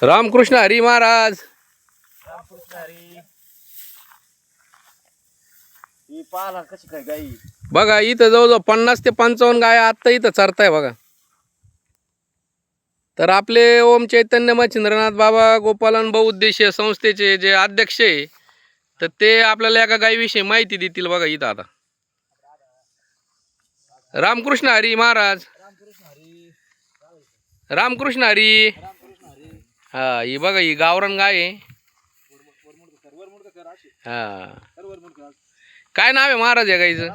रामकृष्ण हरी महाराज. रामकृष्ण हरी. ही पाला कशी काय गाई. बघा इथं जवळजवळ 50 ते 55 गाय आत्ता इथं चरताय बघा. तर आपले ओम चैतन्य मच्छिंद्रनाथ बाबा गोपालन बहुउद्देशीय संस्थेचे जे अध्यक्ष आहे तर ते आपल्याला एका गायीविषयी माहिती देतील बघा इथं आता. रामकृष्ण हरी महाराज. रामकृष्ण हरी. रामकृष्ण हरी. रामकृष्ण हरी. हा ही बघा ही गावरान गाय आहे. हा काय नाव आहे महाराज या गाईचं.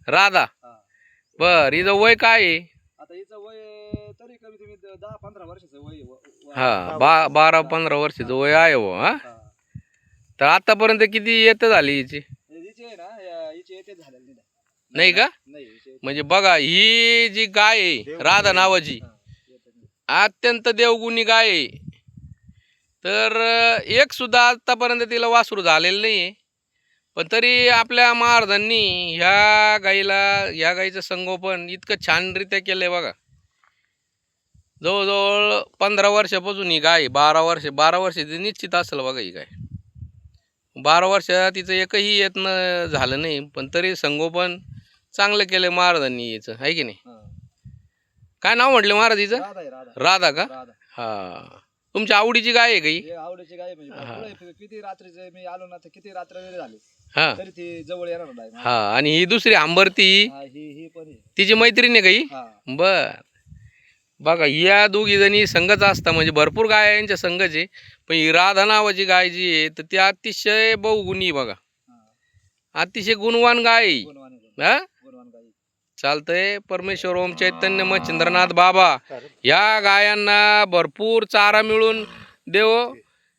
राधा. बर हिचं वय काय आहे. आता हिचं वय तरी कमी कमी 10-15 वर्षाचं वय. हा 12-15 वर्षाचं वय आहे हो. हा तर आतापर्यंत किती येत झाली हिची. हिचे आहे ना हिचे येते झालेली नाही का. नाही म्हणजे बघा ही जी गाय आहे राधा नावाची अत्यंत देवगुणी गाय आहे. तर एक सुद्धा आतापर्यंत तिला वासरू झालेलं नाही. पण तरी आपल्या महाराजांनी ह्या गाईचं संगोपन इतकं छानरित्या केलंय बघा. जवळजवळ 15 वर्षापासून ही गाय 12 वर्ष निश्चित असेल बघा. ही गाय 12 वर्षात तिचं एकही यत्न झालं नाही. पण तरी संगोपन चांगलं केलं महाराजांनी याचं आहे की नाही. काय नाव म्हटलं महाराज हिचं. राधा का. हा तुमच्या आवडीची गाय आहे का ही. आवडीची गाय म्हणजे किती रात्रीचे मी आलो ना तर किती रात्र जरी झाली हा तरी ती जवळ येणार नाही. हा आणि ही दुसरी आंबरती ही पण तिची मैत्रीण आहे का ही. बर बघा या दोघी जणी संघच असता म्हणजे भरपूर गाय यांच्या संघच आहे. पण ही राधा नावाची गाय जी आहे तर ती अतिशय बहुगुणी बघा. अतिशय गुणवान गाय. हा चालतंय. परमेश्वर ओम चैतन्य मच्छिंद्रनाथ बाबा या गायांना भरपूर चारा मिळून देव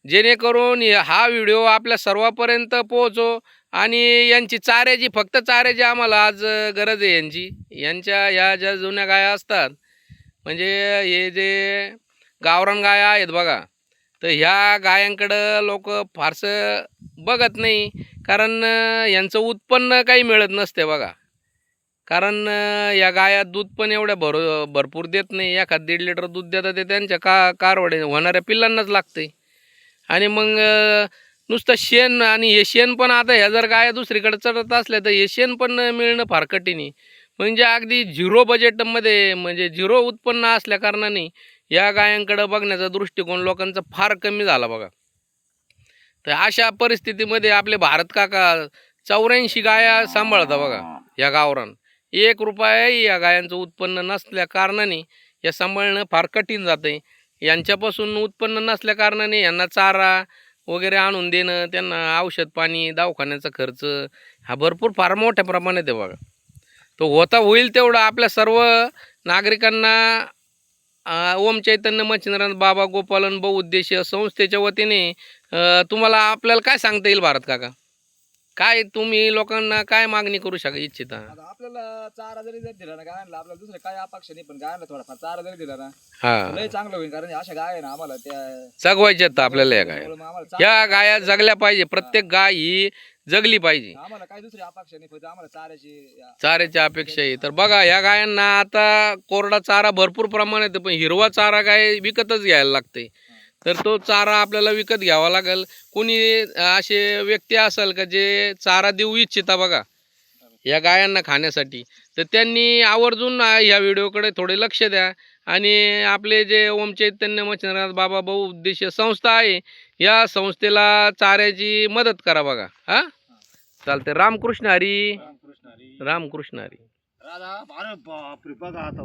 जेणेकरून हा व्हिडिओ आपल्या सर्वांपर्यंत पोहोचो. आणि यांची फक्त चाऱ्याची आम्हाला आज गरज आहे. यांच्या ह्या ज्या जुन्या गाया असतात म्हणजे हे जे गावरान गाया आहेत बघा तर ह्या गायांकडं लोक फारसं बघत नाही. कारण यांचं उत्पन्न काही मिळत नसते बघा. कारण या गाया दूध पण एवढ्या भरपूर देत नाही. 1-1.5 लिटर दूध देतात ते त्यांच्या कारवडे होणाऱ्या पिल्लांनाच लागते. आणि मग नुसतं शेण आणि हे शेण पण आता ह्या जर गाया दुसरीकडे चढत असल्या तर हे शेण पण मिळणं फार कठीण आहे. म्हणजे अगदी 0 बजेटमध्ये म्हणजे 0 उत्पन्न असल्या कारणाने या गायांकडे बघण्याचा दृष्टिकोन लोकांचा फार कमी झाला बघा. तर अशा परिस्थितीमध्ये आपले भारत काका 84 गाया सांभाळता बघा या गावरान. 1 रुपयाही या गायांचं उत्पन्न नसल्या कारणाने या सांभाळणं फार कठीण जाते. यांच्यापासून उत्पन्न नसल्या कारणाने यांना चारा वगैरे आणून देणं, त्यांना औषध पाणी, दवाखान्याचा खर्च हा भरपूर फार मोठ्या प्रमाणात आहे बघा. तो होईल तेवढं आपल्या सर्व नागरिकांना ओम चैतन्य मच्छिंद्रनाथ बाबा गोपालन बहुउद्देशीय संस्थेच्या वतीने तुम्हाला आपल्याला काय सांगता येईल भारत काका. काय तुम्ही लोकांना काय मागणी करू इच्छिता. आपल्याला चारा जरी दिला ना गायांना आपल्याला दुसरं काय अपेक्षा नाही. पण गायांना थोडाफार चारा जरी दिला ना लय चांगलं होईल. कारण अशा गाय आहे ना आम्हाला त्या जगवायच्यात आपल्याला. या गाया जगल्या पाहिजे. प्रत्येक गाय ही जगली पाहिजे. आम्हाला काही दुसरी अपेक्षा नाही. फक्त आम्हाला चाऱ्याची अपेक्षा आहे. तर बघा या गायांना आता कोरडा चारा भरपूर प्रमाणात आहे. पण हिरवा चारा काय विकतच घ्यायला लागते. तर तो चारा आपल्याला विकत घ्यावा लागेल. कोणी असे व्यक्ती असेल का जे चारा देऊ इच्छिता बघा या गायांना खाण्यासाठी तर त्यांनी आवर्जून ह्या व्हिडिओकडे थोडे लक्ष द्या. आणि आपले जे ओम चैतन्य मच्छिंद्रनाथ बाबा बहुउद्देशीय संस्था आहे या संस्थेला चाऱ्याची मदत करा बघा. हा चालते. रामकृष्ण हरी. रामकृष्ण हरी. राधा बापरे बघा आता